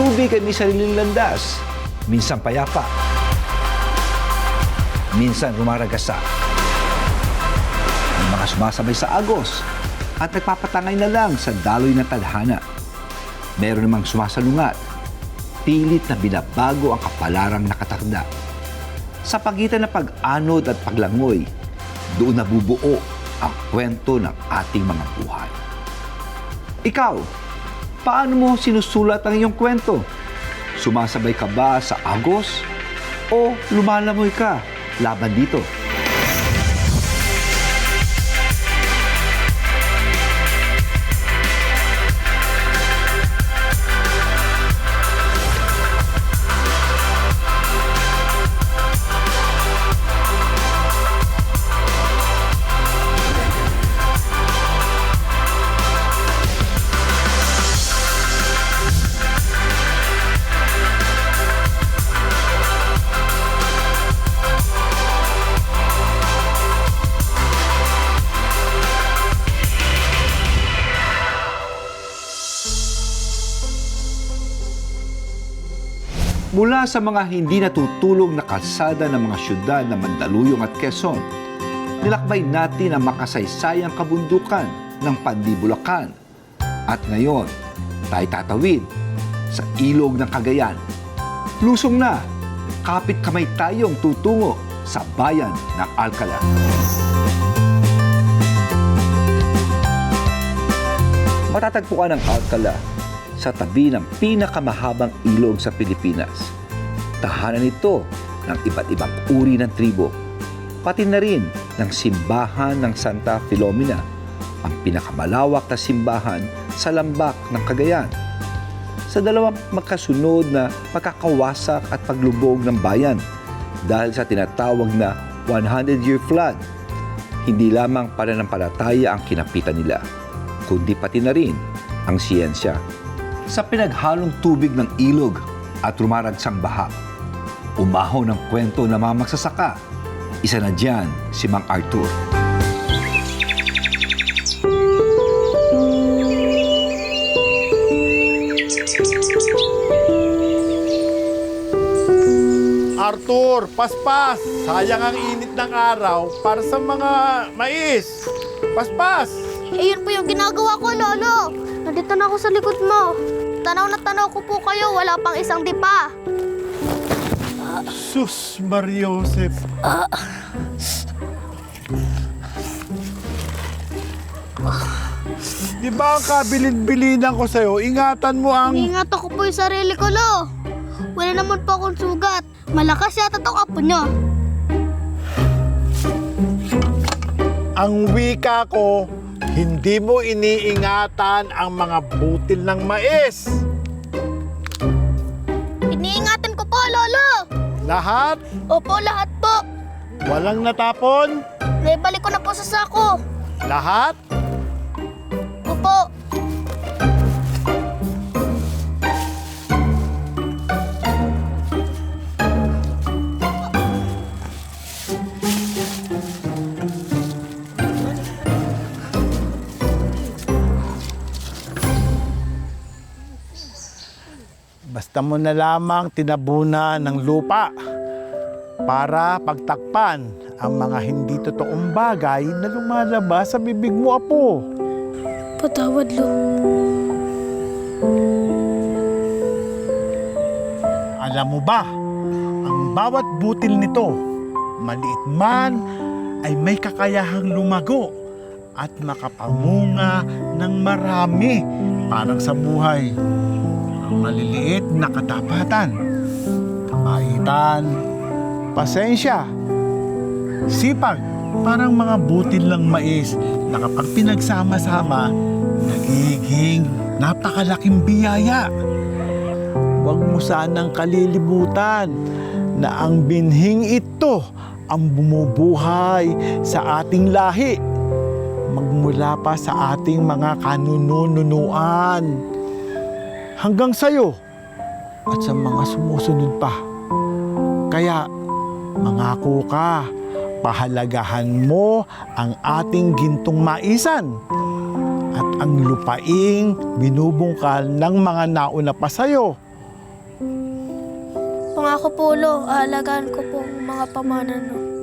tubig ay may sariling landas. Minsan payapa. Minsan rumaragasa. May mga sumasabay sa agos at nagpapatangay na lang sa daloy ng tadhana. Meron namang sumasalungat, pilit na binabago ang kapalarang nakatakda. Sa pagitan ng pag-anod at paglangoy, doon nabubuo ang kwento ng ating mga buhay. Ikaw, paano mo sinusulat ang iyong kwento? Sumasabay ka ba sa agos o lumalamoy ka laban dito? Mula sa mga hindi natutulog na kalsada ng mga syudad na Mandaluyong at Quezon, nilakbay natin ang makasaysayang kabundukan ng Pandibulacan. At ngayon, tayo tatawid sa ilog ng Cagayan. Lusong na, kapit kamay tayong tutungo sa bayan ng Alcala. Matatagpuan ang Alcala sa tabi ng pinakamahabang ilog sa Pilipinas. Tahanan ito ng iba't ibang uri ng tribo, pati na rin ng simbahan ng Santa Filomena, ang pinakamalawak na simbahan sa lambak ng Cagayan. Sa dalawang magkasunod na pagkakawasak at paglubog ng bayan dahil sa tinatawag na 100-year flood, hindi lamang pananampalataya ang kinapitan nila, kundi pati na rin ang siyensya. Sa pinaghalong tubig ng ilog at rumaragsang baha, umahaw ng kwento ng mga magsasaka. Isa na dyan si Mang Arthur. Arthur, paspas! Sayang ang init ng araw para sa mga mais. Paspas! Eh, yun po yung ginagawa ko, Lolo. Nandito na ako sa likod mo. Tanaw na tanaw ko po kayo, wala pang isang dipa. Sus, Mariosep. Di ba ang kabilin-bilinan ko sa'yo, ingatan mo ang... Iingatan ko po yung sarili ko, Lo. Wala naman po akong sugat. Malakas yata itong apo nyo. Ang wika ko, hindi mo iniingatan ang mga butil ng mais. Iniingatan ko po, Lolo. Lahat, Opo, lahat po. walang natapon. Naibalik ko na po sa sako. Lahat, Opo. basta mo na lamang tinabunan ng lupa para pagtakpan ang mga hindi totoong bagay na lumalabas sa bibig mo, Apo. Patawad, Lo. Alam mo ba, ang bawat butil nito, maliit man, ay may kakayahang lumago at makapamunga ng marami parang sa buhay. Ang maliliit na katapatan, kabaitan, pasensya, sipag, parang mga butil ng mais na kapag pinagsama-sama, nagiging napakalaking biyaya. Huwag mo sanang kalilimutan na ang binhing ito ang bumubuhay sa ating lahi, magmula pa sa ating mga kanununuan hanggang sa'yo at sa mga sumusunod pa. Kaya mangako ka, pahalagahan mo ang ating gintong maisan at ang lupaing binubungkal ng mga nauna pa sa'yo. Pangako po, Lo, aalagaan ko po ang mga pamanan mo.